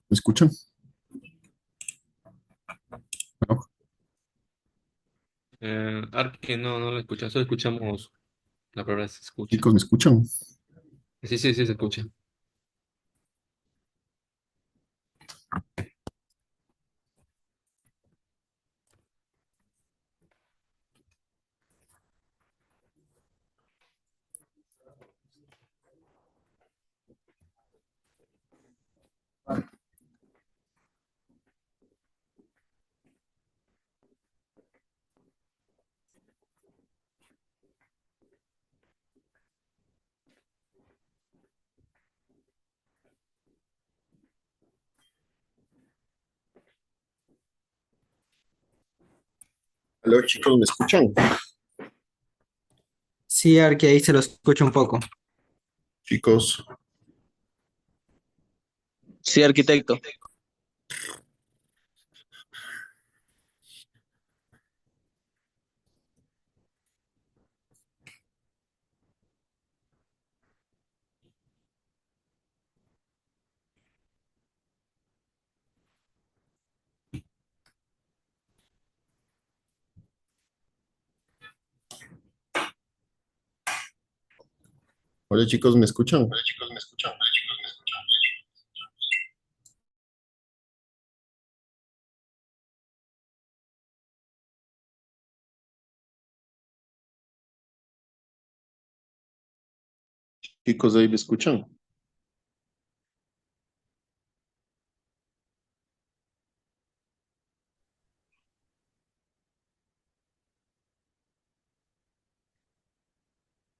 ¿Me escuchan? No. Arque, no, no lo escuchamos, solo escuchamos la palabra se escucha. Chicos, ¿me escuchan? Sí, sí, sí, se escucha. Hola chicos, ¿me escuchan? Sí, Arki, ahí se lo escucho un poco. Chicos, Sí, arquitecto. hola chicos, ¿me escuchan? Chicos, ¿ahí me escuchan?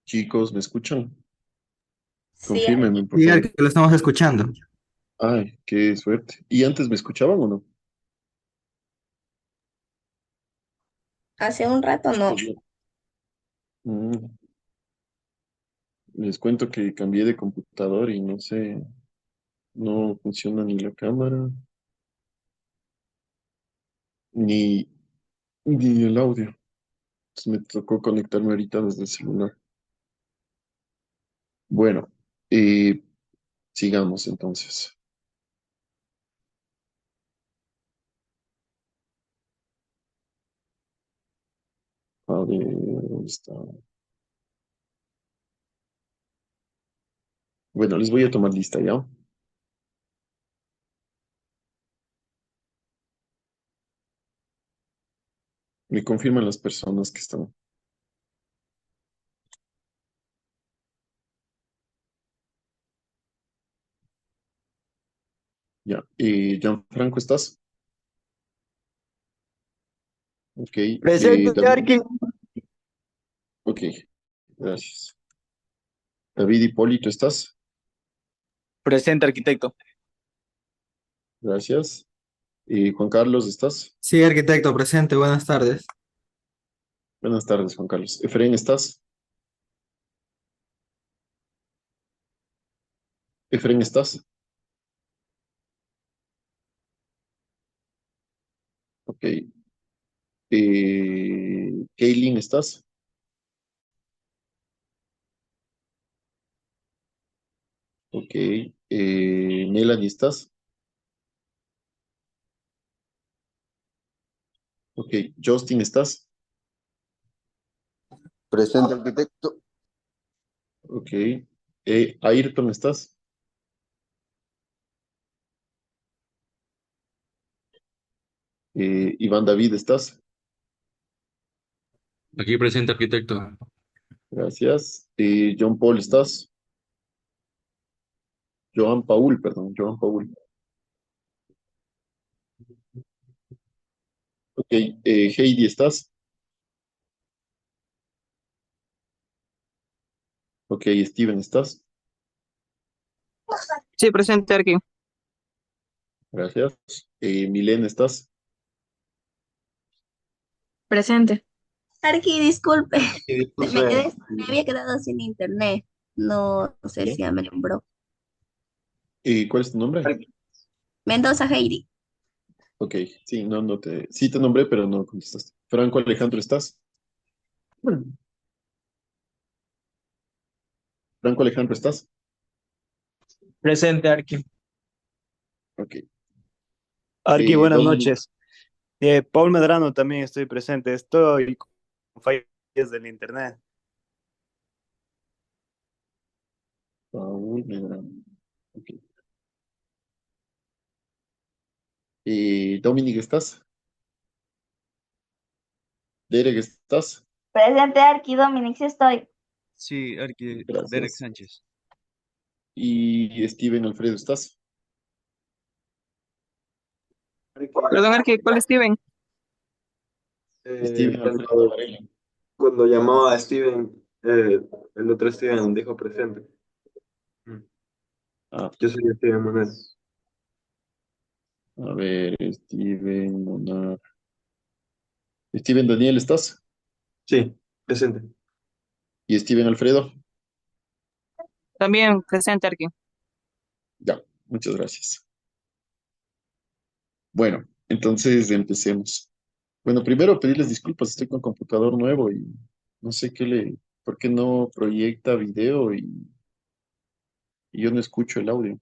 Chicos, ¿me escuchan? Sí, Confírmenme, por Sí, favor. Arki, lo estamos escuchando. Ay, qué suerte. ¿Y antes me escuchaban o no? hace un rato no. Chicos, no. Les cuento que cambié de computador y no sé, no funciona ni la cámara, ni, ni el audio. Entonces me tocó conectarme ahorita desde el celular. Bueno, eh, sigamos entonces. A ver, ¿dónde está? Bueno, les voy a tomar lista ya. Me confirman las personas que están. Ya. Gianfranco, ¿estás? Ok. Presente, David. Arqui. Ok, gracias. David Hipólito, ¿estás? Presente, arquitecto. Gracias. Juan Carlos, ¿estás? Sí, arquitecto, presente, buenas tardes. Buenas tardes, Juan Carlos. Efraín, ¿estás? Efraín, ¿estás? Ok. Kaylin, ¿estás? Ok. Melanie, ¿estás? Ok. Justin, ¿estás? Presente, arquitecto. Ok. Ayrton, ¿estás? Iván David, ¿estás? Aquí presente, arquitecto. Gracias. John Paul, ¿estás? Joan Paul, perdón, Joan Paul. Ok. Heidi, ¿estás? Ok. Steven, ¿estás? Sí, presente, Arqui. Gracias. Milena, ¿estás? Presente. Arqui, disculpe, Disculpe, me había quedado sin internet. No, no sé ¿Ya? si ya me nombró. ¿Cuál es tu nombre? Mendoza Heidi. Ok, sí, no, no te, sí te nombré, pero no contestaste. Franco Alejandro, ¿estás? Franco Alejandro, ¿estás? Presente, Arqui. Ok. Arqui, buenas Dominic, noches. Paul Medrano también estoy presente. Estoy con fallas del internet. Paul Medrano. Ok. Dominic, ¿estás? Derek, ¿estás? Presente, Arqui, Dominic, sí estoy. Sí, Derek Gracias. Sánchez. Y Steven Alfredo, ¿estás? Perdón, Arqui, ¿cuál es Steven? Steven Alfredo Cuando, Varela. cuando llamó a Steven, el otro Steven dijo presente. Mm. Ah, Yo soy Steven Manuel. a ver, Steven, Monar. Steven Daniel, ¿estás? Sí, presente. Y Steven Alfredo. También presente, Arqui. Ya, muchas gracias. Bueno, entonces empecemos. Bueno, primero pedirles disculpas, estoy con computador nuevo y no sé por qué no proyecta video y yo no escucho el audio.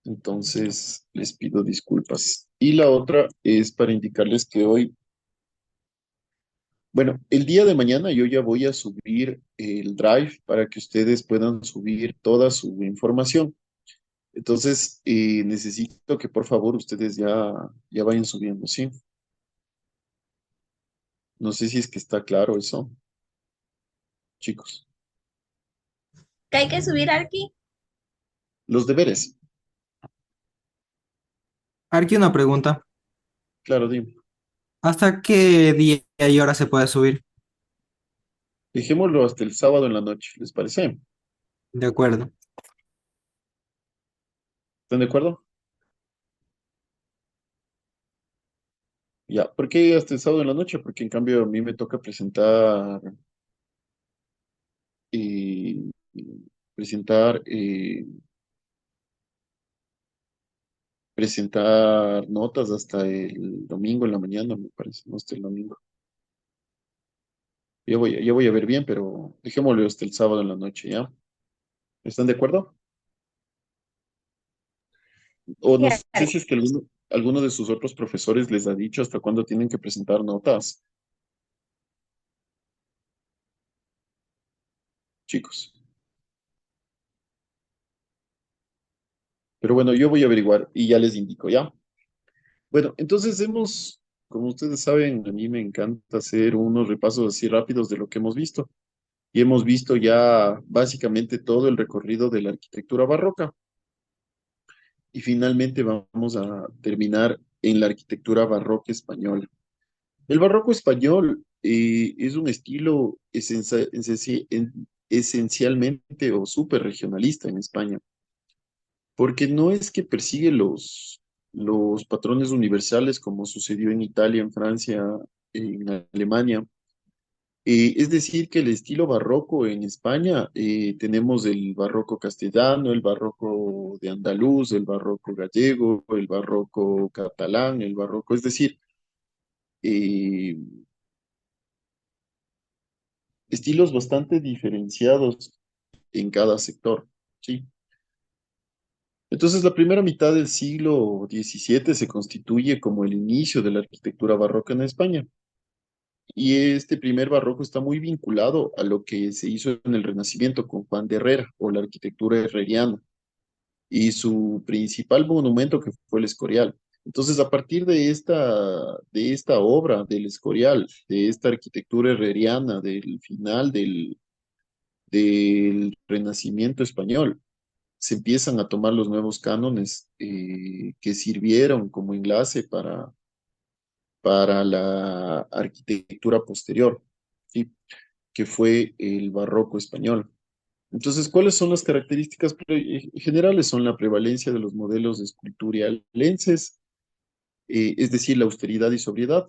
Entonces les pido disculpas. Y la otra es para indicarles que hoy, bueno, el día de mañana yo ya voy a subir el Drive para que ustedes puedan subir toda su información. Entonces, necesito que por favor ustedes ya vayan subiendo, ¿sí? No sé si es que está claro eso, chicos. ¿Qué hay que subir, Arqui? Los deberes, Arqui, una pregunta. claro, dime. ¿Hasta qué día y hora se puede subir? Dejémoslo hasta el sábado en la noche, ¿les parece? De acuerdo. ¿Están de acuerdo? Ya, ¿por qué hasta el sábado en la noche? Porque en cambio a mí me toca eh, presentar, presentar notas hasta el domingo en la mañana, me parece, no hasta el domingo. Ya voy a ver bien, pero dejémoslo hasta el sábado en la noche, ¿ya? ¿Están de acuerdo? O Sí, no sé si es que alguno de sus otros profesores les ha dicho hasta cuándo tienen que presentar notas, chicos. Pero bueno, yo voy a averiguar y ya les indico, ¿ya? Bueno, entonces como ustedes saben, a mí me encanta hacer unos repasos así rápidos de lo que hemos visto. Y hemos visto ya básicamente todo el recorrido de la arquitectura barroca. Y finalmente vamos a terminar en la arquitectura barroca española. El barroco español es un estilo esencialmente o súper regionalista en España, porque no es que persigue los patrones universales como sucedió en Italia, en Francia, en Alemania. Es decir, que el estilo barroco en España, tenemos el barroco castellano, el barroco de andaluz, el barroco gallego, el barroco catalán, el barroco, es decir, eh, estilos bastante diferenciados en cada sector, ¿sí? Entonces, la primera mitad del siglo XVII se constituye como el inicio de la arquitectura barroca en España. Y este primer barroco está muy vinculado a lo que se hizo en el Renacimiento con Juan de Herrera o la arquitectura herreriana y su principal monumento que fue el Escorial. Entonces, a partir de esta obra del Escorial, de esta arquitectura herreriana, del final del Renacimiento español, se empiezan a tomar los nuevos cánones que sirvieron como enlace para la arquitectura posterior, ¿sí? Que fue el barroco español. Entonces, ¿cuáles son las características generales? Son la prevalencia de los modelos esculturalenses, es decir, la austeridad y sobriedad,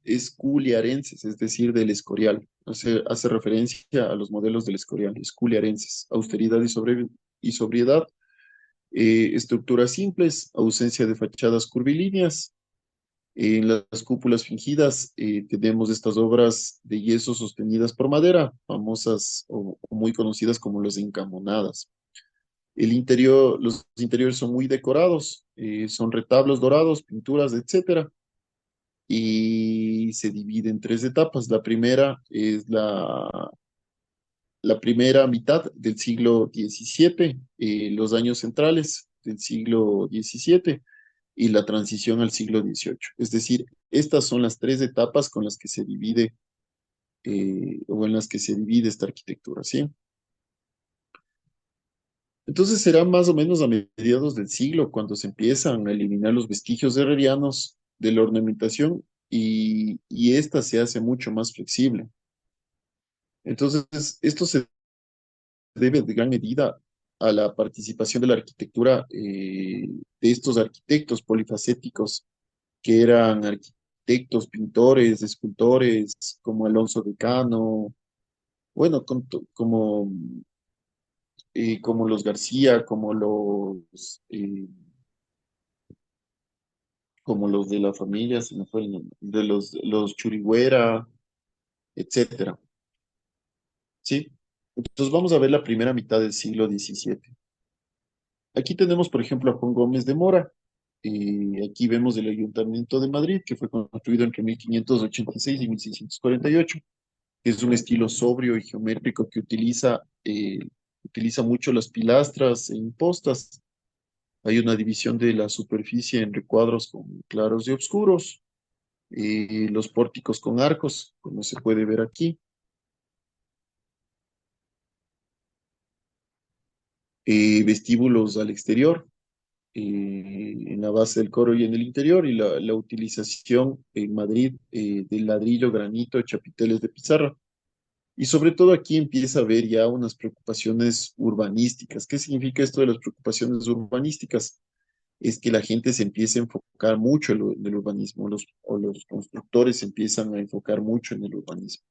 esculiarenses, es decir, del Escorial. Hace referencia a los modelos del Escorial, esculiarenses, austeridad y sobriedad, estructuras simples, ausencia de fachadas curvilíneas. En las cúpulas fingidas tenemos estas obras de yeso sostenidas por madera, famosas o muy conocidas como las encamonadas. Los interiores son muy decorados, son retablos dorados, pinturas, etcétera, y se divide en tres etapas. La primera es la primera mitad del siglo XVII, los años centrales del siglo XVII y la transición al siglo XVIII. Es decir, estas son las tres etapas con las que se divide o en las que se divide esta arquitectura, ¿sí? Entonces será más o menos a mediados del siglo cuando se empiezan a eliminar los vestigios herrerianos de la ornamentación y esta se hace mucho más flexible. Entonces, esto se debe de gran medida a la participación de la arquitectura de estos arquitectos polifacéticos que eran arquitectos, pintores, escultores, como Alonso de Cano, bueno, como los García, como los de la familia, se me fue el nombre, de los Churigüera, etcétera. ¿Sí? Entonces vamos a ver la primera mitad del siglo XVII. Aquí tenemos, por ejemplo, a Juan Gómez de Mora. Aquí vemos el Ayuntamiento de Madrid, que fue construido entre 1586 y 1648. Es un estilo sobrio y geométrico que utiliza mucho las pilastras e impostas. Hay una división de la superficie en recuadros con claros y oscuros, los pórticos con arcos, como se puede ver aquí, vestíbulos al exterior, en la base del coro y en el interior, y la utilización en Madrid del ladrillo, granito, chapiteles de pizarra. Y sobre todo aquí empieza a haber ya unas preocupaciones urbanísticas. ¿Qué significa esto de las preocupaciones urbanísticas? Es que la gente se empieza a enfocar mucho en el urbanismo, los constructores se empiezan a enfocar mucho en el urbanismo.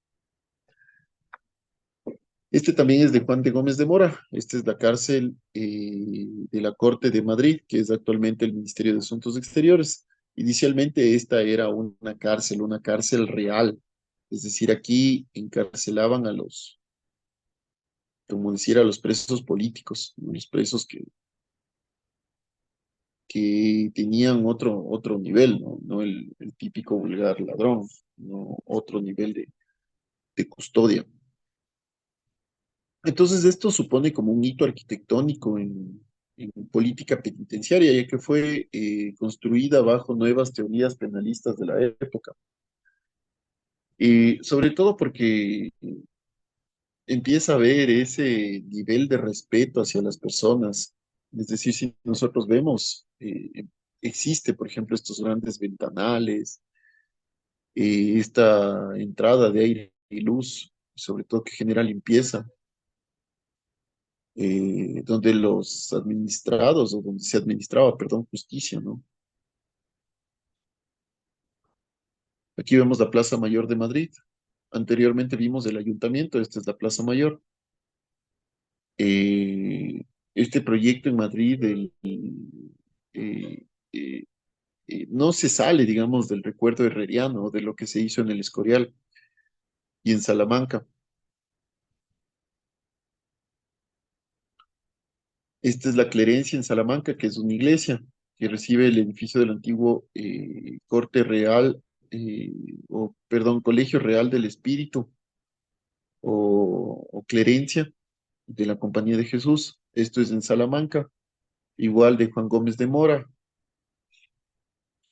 Este también es de Juan de Gómez de Mora. Esta es la cárcel de la Corte de Madrid, que es actualmente el Ministerio de Asuntos Exteriores. Inicialmente esta era una cárcel real. Es decir, aquí encarcelaban como decir, a los presos políticos, ¿no? Los presos que tenían otro nivel, ¿no? No el típico vulgar ladrón, no otro nivel de custodia. Entonces, esto supone como un hito arquitectónico en política penitenciaria, ya que fue construida bajo nuevas teorías penalistas de la época. Y sobre todo porque empieza a haber ese nivel de respeto hacia las personas. Es decir, si nosotros vemos, existe, por ejemplo, estos grandes ventanales, esta entrada de aire y luz, sobre todo que genera limpieza, donde los administrados, o donde se administraba, perdón, justicia, ¿no? Aquí vemos la Plaza Mayor de Madrid. Anteriormente vimos el ayuntamiento, esta es la Plaza Mayor. Eh, este proyecto en Madrid, eh, eh, no se sale, digamos, del recuerdo herreriano, de lo que se hizo en el Escorial y en Salamanca. Esta es la Clerencia en Salamanca, que es una iglesia que recibe el edificio del antiguo Corte Real, perdón, Colegio Real del Espíritu o Clerencia de la Compañía de Jesús. Esto es en Salamanca, igual de Juan Gómez de Mora.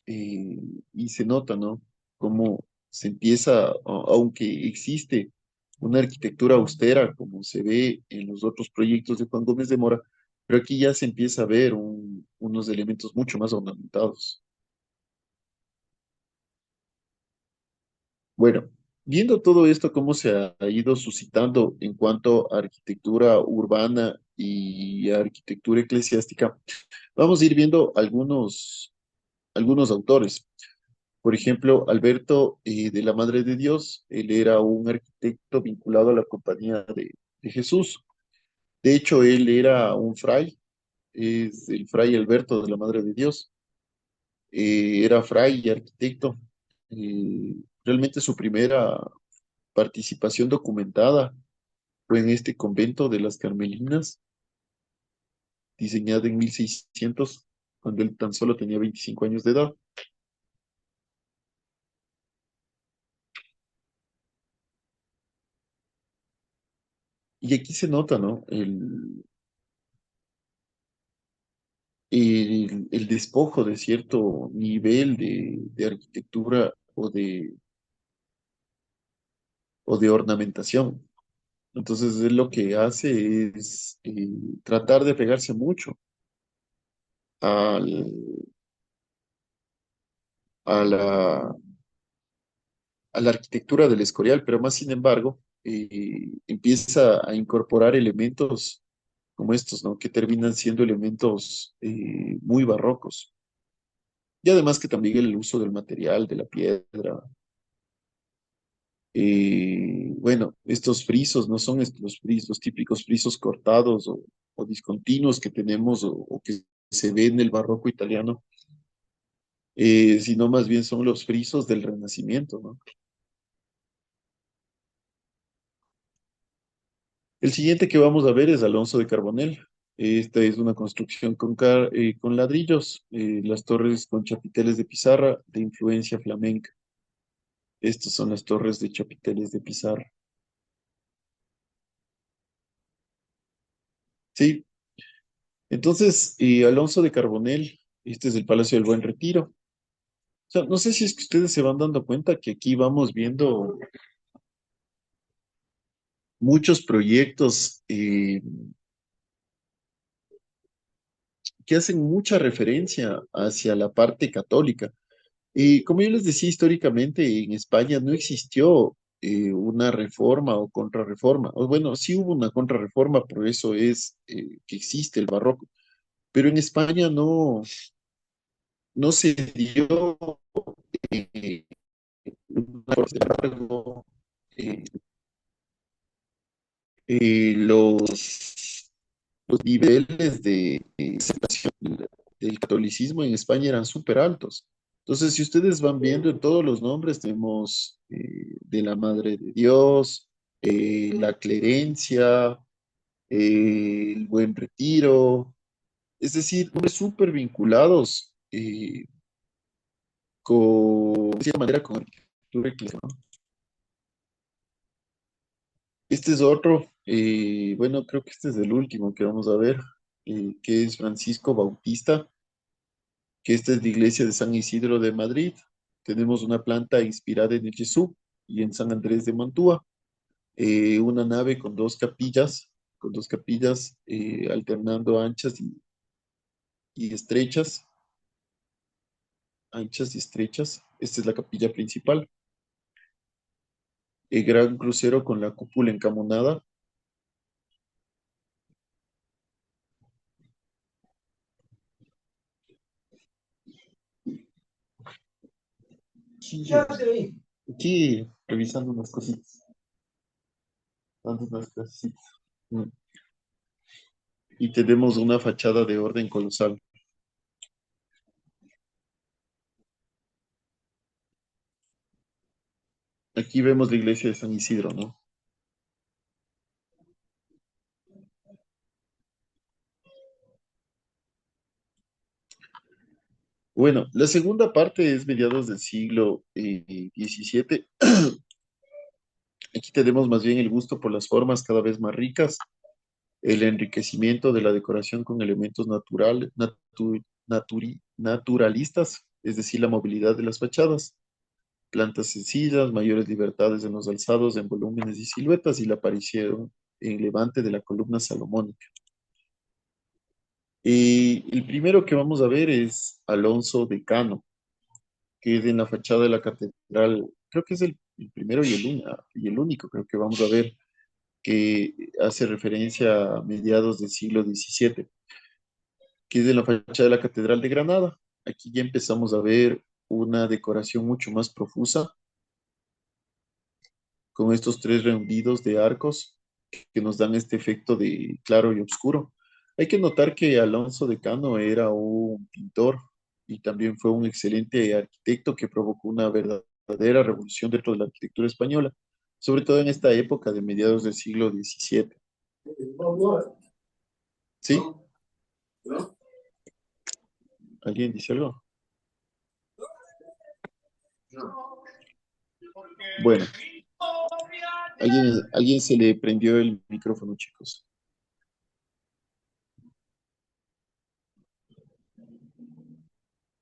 eh, y se nota, ¿no? Cómo se empieza, aunque existe una arquitectura austera, como se ve en los otros proyectos de Juan Gómez de Mora, pero aquí ya se empieza a ver unos elementos mucho más ornamentados. Bueno, viendo todo esto, cómo se ha ido suscitando en cuanto a arquitectura urbana y arquitectura eclesiástica, vamos a ir viendo algunos autores. Por ejemplo, Alberto de la Madre de Dios, él era un arquitecto vinculado a la Compañía de Jesús. De hecho, él era un fray, es el fray Alberto de la Madre de Dios. Era fray y arquitecto. Realmente su primera participación documentada fue en este convento de las Carmelinas, diseñada en 1600, cuando él tan solo tenía 25 años de edad. Y aquí se nota, ¿no? El despojo de cierto nivel de arquitectura o de ornamentación. Entonces, él lo que hace es tratar de pegarse mucho al, a la, a la arquitectura del Escorial, pero más sin embargo, empieza a incorporar elementos como estos, ¿no? Que terminan siendo elementos muy barrocos. Y además que también el uso del material, de la piedra. Bueno, estos frisos no son los típicos frisos cortados o discontinuos que tenemos o que se ve en el barroco italiano, sino más bien son los frisos del Renacimiento, ¿no? El siguiente que vamos a ver es Alonso de Carbonell. Esta es una construcción con ladrillos, las torres con chapiteles de pizarra de influencia flamenca. Estas son las torres de chapiteles de pizarra. Sí, entonces Alonso de Carbonell, este es el Palacio del Buen Retiro. O sea, no sé si es que ustedes se van dando cuenta que aquí vamos viendo muchos proyectos que hacen mucha referencia hacia la parte católica. Como yo les decía, históricamente en España no existió una reforma o contrarreforma. O bueno, sí hubo una contrarreforma, por eso es que existe el barroco. Pero en España no se dio eh, sin embargo, eh, los niveles de aceptación del catolicismo en España eran súper altos. Entonces, si ustedes van viendo en todos los nombres, tenemos de la Madre de Dios, la Clerencia, el Buen Retiro, es decir, nombres súper vinculados de cierta manera con arquitectura eclesiástica, ¿no? Este es otro, bueno, creo que este es el último que vamos a ver, que es Francisco Bautista, que esta es la iglesia de San Isidro de Madrid. Tenemos una planta inspirada en el Jesús y en San Andrés de Mantua, una nave con dos capillas alternando y estrechas, anchas y estrechas. Esta es la capilla principal. El gran crucero con la cúpula encamonada. Aquí revisando unas cositas, dando unas cositas. Mm. Y tenemos una fachada de orden colosal. Aquí vemos la iglesia de San Isidro, ¿no? Bueno, la segunda parte es mediados del siglo XVII. Aquí tenemos más bien el gusto por las formas cada vez más ricas, el enriquecimiento de la decoración con elementos naturalistas, es decir, la movilidad de las fachadas, plantas sencillas, mayores libertades en los alzados, en volúmenes y siluetas, y la aparición en levante de la columna salomónica. El primero que vamos a ver es Alonso de Cano, que es en la fachada de la catedral. Creo que es el primero y el único, creo que vamos a ver, que hace referencia a mediados del siglo XVII, que es en la fachada de la Catedral de Granada. Aquí ya empezamos a ver una decoración mucho más profusa, con estos tres rendidos de arcos que nos dan este efecto de claro y oscuro. Hay que notar que Alonso de Cano era un pintor y también fue un excelente arquitecto que provocó una verdadera revolución dentro de la arquitectura española, sobre todo en esta época de mediados del siglo XVII. ¿Sí? ¿Alguien dice algo? Bueno, alguien se le prendió el micrófono, chicos.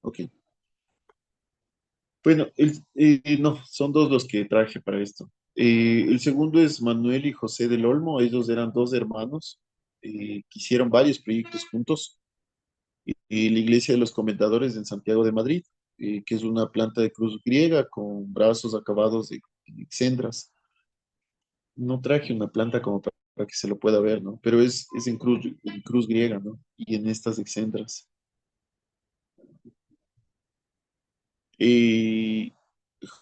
Ok. Bueno, no, son dos los que traje para esto. El segundo es Manuel y José del Olmo. Ellos eran dos hermanos que hicieron varios proyectos juntos. La Iglesia de los Comendadores en Santiago de Madrid, que es una planta de cruz griega con brazos acabados de exendras. No traje una planta como para que se lo pueda ver, ¿no? Pero es en cruz griega, ¿no? Y en estas exendras. Eh,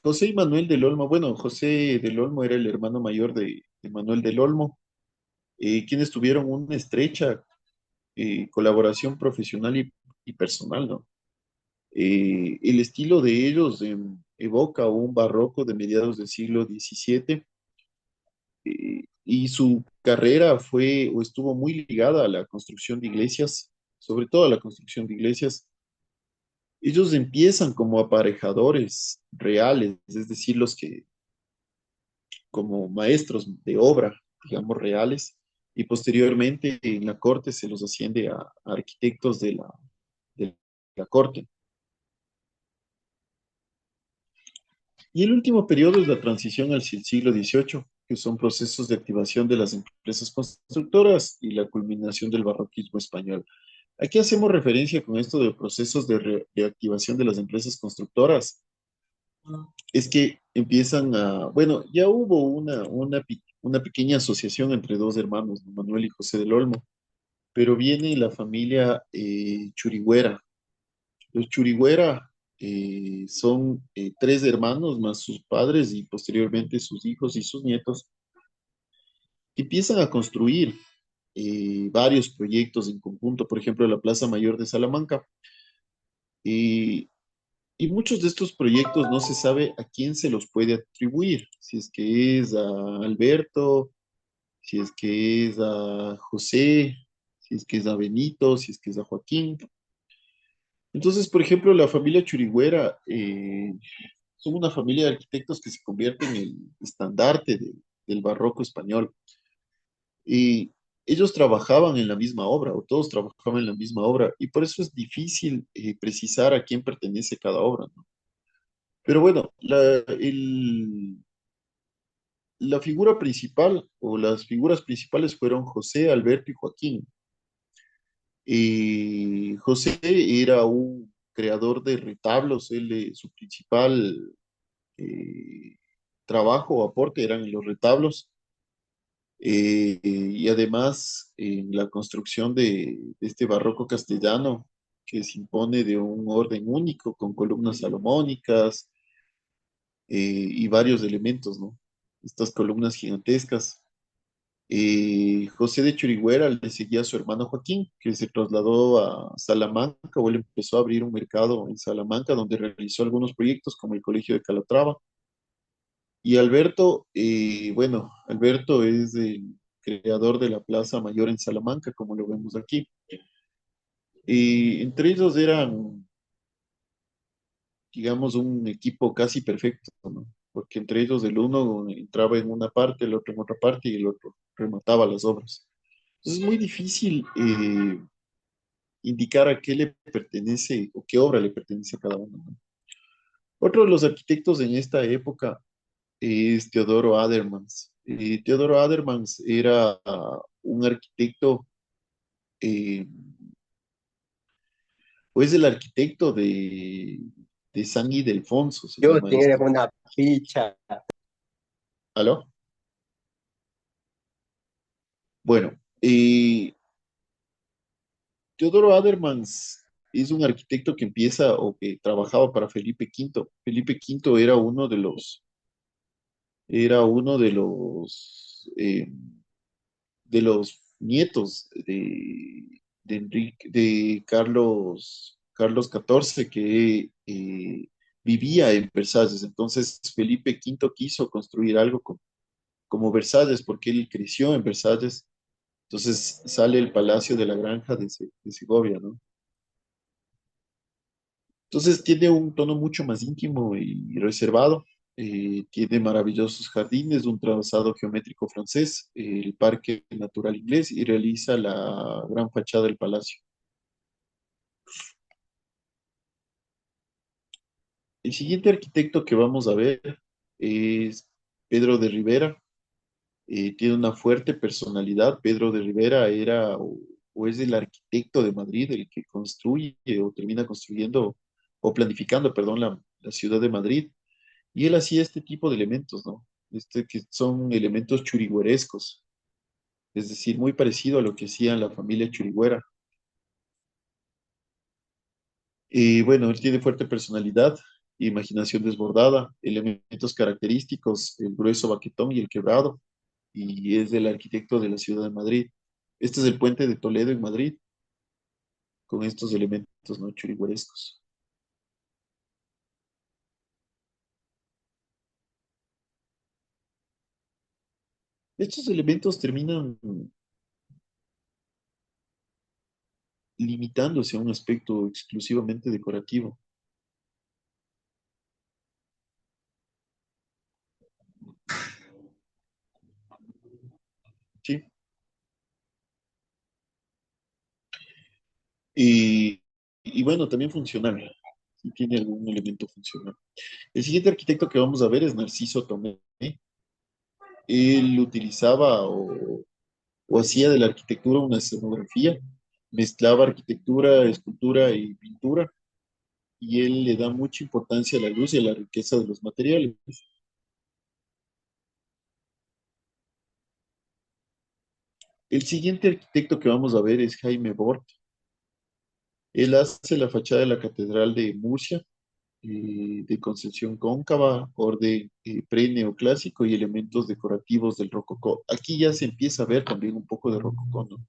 José y Manuel del Olmo, bueno, José del Olmo era el hermano mayor de Manuel del Olmo, quienes tuvieron una estrecha colaboración profesional y personal, ¿no? El estilo de ellos evoca un barroco de mediados del siglo XVII, y su carrera fue o estuvo muy ligada a la construcción de iglesias, sobre todo a la construcción de iglesias. Ellos empiezan como aparejadores reales, es decir, los que como maestros de obra, digamos, reales, y posteriormente en la corte se los asciende a arquitectos de la corte. Y el último periodo es la transición al siglo XVIII, que son procesos de activación de las empresas constructoras y la culminación del barroquismo español. Aquí hacemos referencia con esto de procesos de activación de las empresas constructoras. Es que empiezan a, bueno, ya hubo una pequeña asociación entre dos hermanos, ¿no? Manuel y José del Olmo, pero viene la familia Churigüera. Los Churigüera son tres hermanos más sus padres y posteriormente sus hijos y sus nietos, que empiezan a construir varios proyectos en conjunto, por ejemplo, la Plaza Mayor de Salamanca. Y Y muchos de estos proyectos no se sabe a quién se los puede atribuir, si es que es a Alberto, si es que es a José, si es que es a Benito, si es que es a Joaquín. Entonces, por ejemplo, la familia Churigüera son una familia de arquitectos que se convierte en el estandarte del barroco español. Y ellos trabajaban en la misma obra, o todos trabajaban en la misma obra, y por eso es difícil precisar a quién pertenece cada obra, ¿no? Pero bueno, la figura principal o las figuras principales fueron José, Alberto y Joaquín. José era un creador de retablos, su principal eh, trabajo o aporte eran en los retablos, y además en la construcción de este barroco castellano que se impone de un orden único con columnas salomónicas, y varios elementos, ¿no? Estas columnas gigantescas. José de Churigüera le seguía a su hermano Joaquín, que se trasladó a Salamanca, o él empezó a abrir un mercado en Salamanca, donde realizó algunos proyectos como el Colegio de Calatrava. Y Alberto, bueno, Alberto es el creador de la Plaza Mayor en Salamanca, como lo vemos aquí. Entre ellos eran, digamos, un equipo casi perfecto, ¿no? Porque entre ellos el uno entraba en una parte, el otro en otra parte y el otro remataba las obras. Entonces es muy difícil indicar a qué le pertenece o qué obra le pertenece a cada uno, ¿no? Otro de los arquitectos en esta época es Teodoro Adermans. Teodoro Adermans era un arquitecto, eh, pues el arquitecto de San Ildefonso, se Yo llama tienes esto. una ficha. ¿Aló? Bueno, Teodoro Adermans es un arquitecto que empieza o que trabajaba para Felipe V. Felipe V era uno de los nietos de Carlos XIV, que vivía en Versalles. Entonces Felipe V quiso construir algo como Versalles, porque él creció en Versalles. Entonces sale el Palacio de la Granja de Segovia, ¿no? Entonces tiene un tono mucho más íntimo y reservado. Tiene maravillosos jardines, un trazado geométrico francés, el Parque Natural Inglés y realiza la gran fachada del palacio. El siguiente arquitecto que vamos a ver es Pedro de Rivera. Tiene una fuerte personalidad. Pedro de Rivera era o es el arquitecto de Madrid, el que construye o termina construyendo o planificando, perdón, la ciudad de Madrid. Y él hacía este tipo de elementos, ¿no? Que son elementos churigüerescos, es decir, muy parecido a lo que hacía la familia Churigüera. Bueno, él tiene fuerte personalidad, imaginación desbordada, elementos característicos, el grueso baquetón y el quebrado, y es el arquitecto de la ciudad de Madrid. Este es el puente de Toledo en Madrid, con estos elementos, ¿no? Churigüerescos. Estos elementos terminan limitándose a un aspecto exclusivamente decorativo. ¿Sí? Y, y bueno, también funcional. Sí tiene algún elemento funcional. El siguiente arquitecto que vamos a ver es Narciso Tomé. Él utilizaba o hacía de la arquitectura una escenografía, mezclaba arquitectura, escultura y pintura, y él le da mucha importancia a la luz y a la riqueza de los materiales. El siguiente arquitecto que vamos a ver es Jaime Bort. Él hace la fachada de la Catedral de Murcia, de concepción cóncava, orden pre-neoclásico y elementos decorativos del rococó. Aquí ya se empieza a ver también un poco de rococó, ¿no?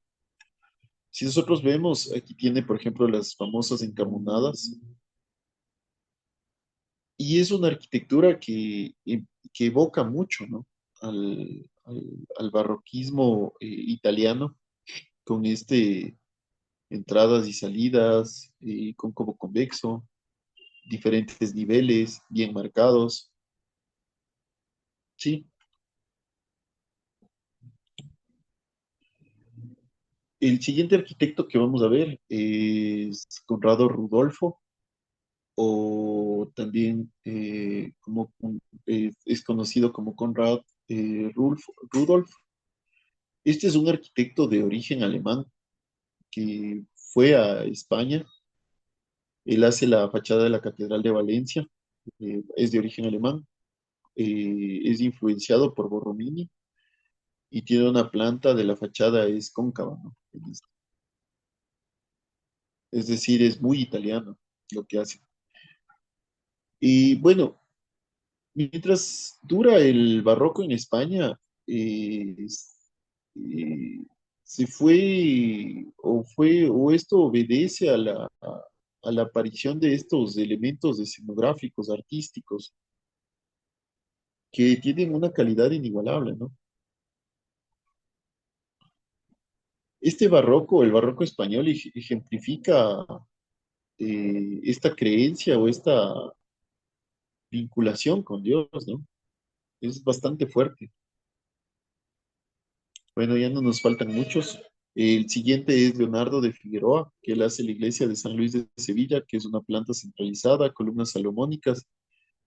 Si nosotros vemos, aquí tiene, por ejemplo, las famosas encamunadas, y es una arquitectura que evoca mucho, ¿no? Al barroquismo italiano, con entradas y salidas, con como convexo, diferentes niveles, bien marcados, ¿sí? El siguiente arquitecto que vamos a ver es Conrado Rudolfo, o también es conocido como Conrad Rudolf. Este es un arquitecto de origen alemán que fue a España. Él hace la fachada de la Catedral de Valencia. Es de origen alemán. Es influenciado por Borromini y tiene una planta de la fachada, es cóncava, ¿no? Es decir, es muy italiano lo que hace. Y bueno, mientras dura el barroco en España, eh, se o esto obedece a la aparición de estos elementos escenográficos, artísticos, que tienen una calidad inigualable, ¿no? Este barroco, el barroco español, ejemplifica esta creencia o esta vinculación con Dios, ¿no? Es bastante fuerte. Bueno, ya no nos faltan muchos. El siguiente es Leonardo de Figueroa, que él hace la iglesia de San Luis de Sevilla, que es una planta centralizada, columnas salomónicas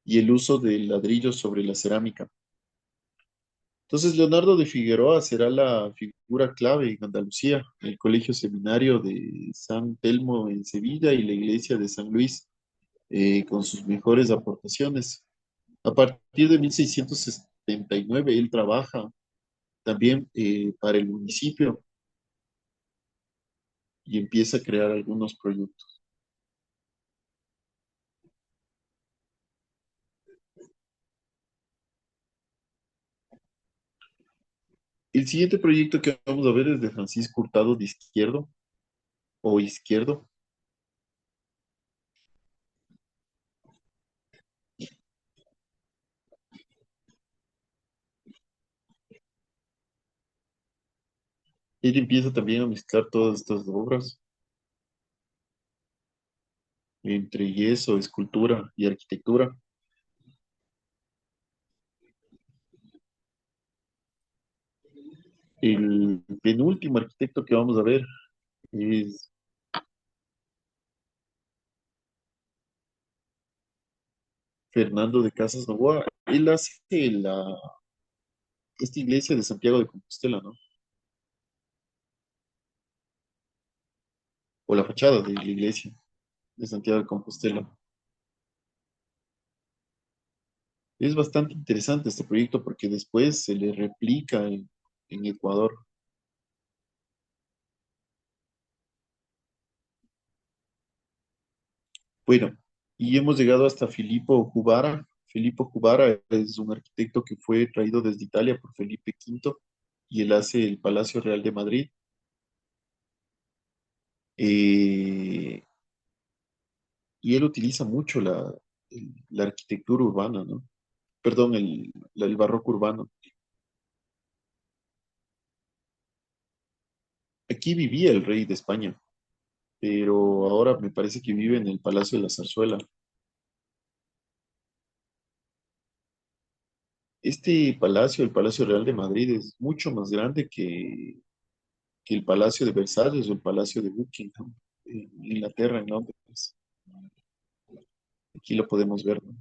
y el uso del ladrillo sobre la cerámica. Entonces, Leonardo de Figueroa será la figura clave en Andalucía, el colegio seminario de San Telmo en Sevilla y la iglesia de San Luis, con sus mejores aportaciones. A partir de 1679, él trabaja también para el municipio y empieza a crear algunos proyectos. El siguiente proyecto que vamos a ver es de Francisco Hurtado de Izquierdo o Izquierdo. Él empieza también a mezclar todas estas obras. entre yeso, escultura y arquitectura. El penúltimo arquitecto que vamos a ver es Fernando de Casas Novoa. Él hace esta iglesia de Santiago de Compostela, ¿no? O la fachada de la iglesia de Santiago de Compostela. Es bastante interesante este proyecto porque después se le replica en Ecuador. Bueno, y hemos llegado hasta Filippo Juvara. Filippo Juvara es un arquitecto que fue traído desde Italia por Felipe V y él hace el Palacio Real de Madrid. Eh, y él utiliza mucho la arquitectura urbana, ¿no? Perdón, el barroco urbano. Aquí vivía el rey de España, pero ahora me parece que vive en el Palacio de la Zarzuela. Este palacio, el Palacio Real de Madrid, es mucho más grande que el Palacio de Versalles o el Palacio de Buckingham en Inglaterra, en Londres. Aquí lo podemos ver, ¿no?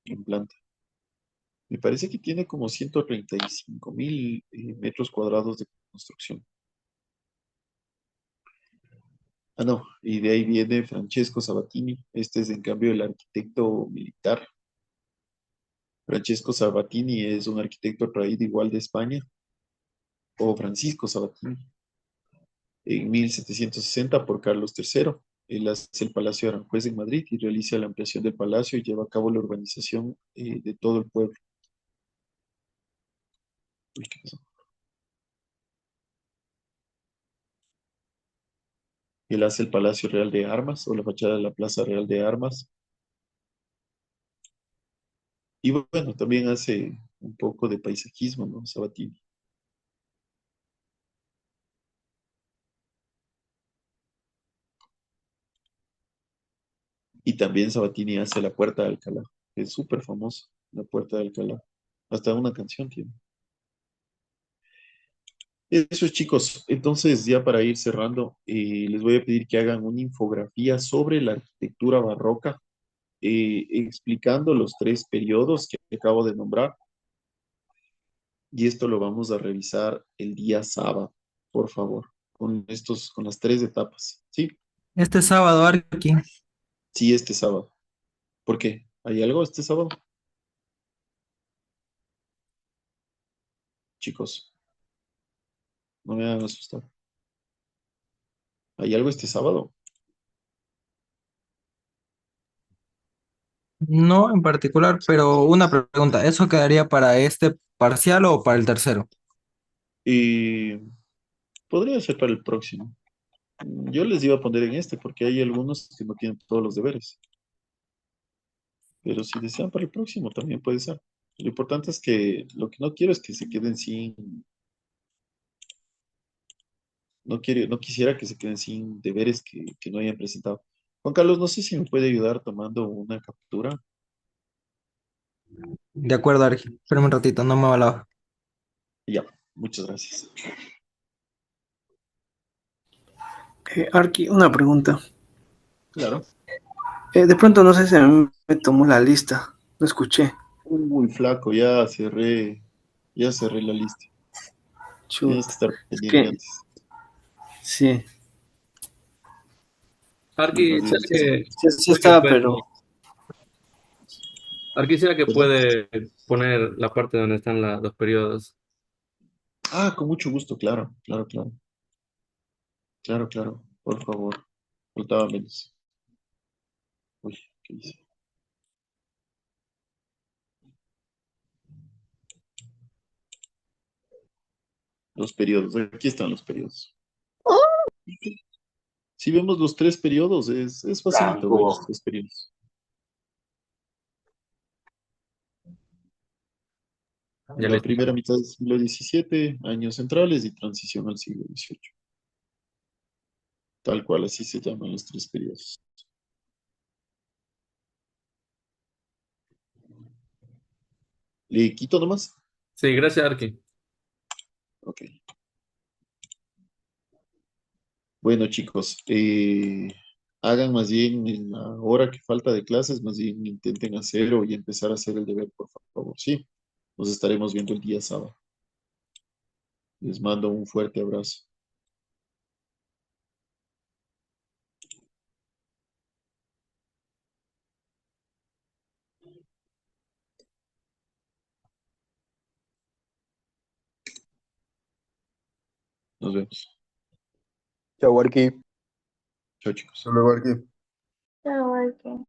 En planta. Me parece que tiene como 135.000 metros cuadrados de construcción. Ah, no, y de ahí viene Francesco Sabatini. Este es en cambio el arquitecto militar. Francesco Sabatini es un arquitecto traído igual de España, o Francisco Sabatini, en 1760 por Carlos III. Él hace el Palacio de Aranjuez en Madrid y realiza la ampliación del palacio y lleva a cabo la urbanización de todo el pueblo. Uy, ¿qué pasó? Él hace el Palacio Real de Armas o la fachada de la Plaza Real de Armas. Y bueno, también hace un poco de paisajismo, ¿no? Sabatini. Y también Sabatini hace la Puerta de Alcalá, que es súper famoso, la Puerta de Alcalá. Hasta una canción tiene. Eso es, chicos. Entonces, ya para ir cerrando, les voy a pedir que hagan una infografía sobre la arquitectura barroca, explicando los tres periodos que acabo de nombrar. Y esto lo vamos a revisar el día sábado, por favor, con las tres etapas. ¿Sí? Este sábado, Arqui. Sí, este sábado. ¿Por qué? ¿Hay algo este sábado? Chicos, no me hagan asustar. ¿Hay algo este sábado? No en particular, pero una pregunta, ¿eso quedaría para este parcial o para el tercero? Y podría ser para el próximo. Yo les iba a poner en este porque hay algunos que no tienen todos los deberes. Pero si desean para el próximo también puede ser. Lo importante es que lo que no quiero es que se queden sin, no quisiera que se queden sin deberes que no hayan presentado. Juan Carlos, no sé si me puede ayudar tomando una captura. De acuerdo, Arqui. Espérame un ratito, no me va la hoja. Ya, muchas gracias. Arki, una pregunta. Claro. De pronto no sé si me tomó la lista. No escuché. Muy flaco, ya cerré la lista. Tienes que Chuta. estar Es pendiente que, antes. sí. Arqui, Más ¿será bien, que, Sí será que estaba, puede, pero Arqui, será que ¿perdón? puede poner la parte donde están los periodos? Ah, con mucho gusto, claro, claro, claro. Claro, claro, por favor. Faltaba menos. Uy, ¿qué hice? Los periodos, aquí están los periodos. Si vemos los tres periodos, es facilito ver los tres periodos. Ya La listo. primera mitad del siglo XVII, años centrales y transición al siglo XVIII. Tal cual, así se llaman los tres periodos. ¿Le quito nomás? Sí, gracias, Arqui. Ok. Bueno, chicos, hagan más bien en la hora que falta de clases, más bien intenten hacer y empezar a hacer el deber, por favor. Sí, nos estaremos viendo el día sábado. Les mando un fuerte abrazo. Nos vemos. Chau, Arqui. Chao, chicos. Hasta luego, Arqui. Chao, Arque.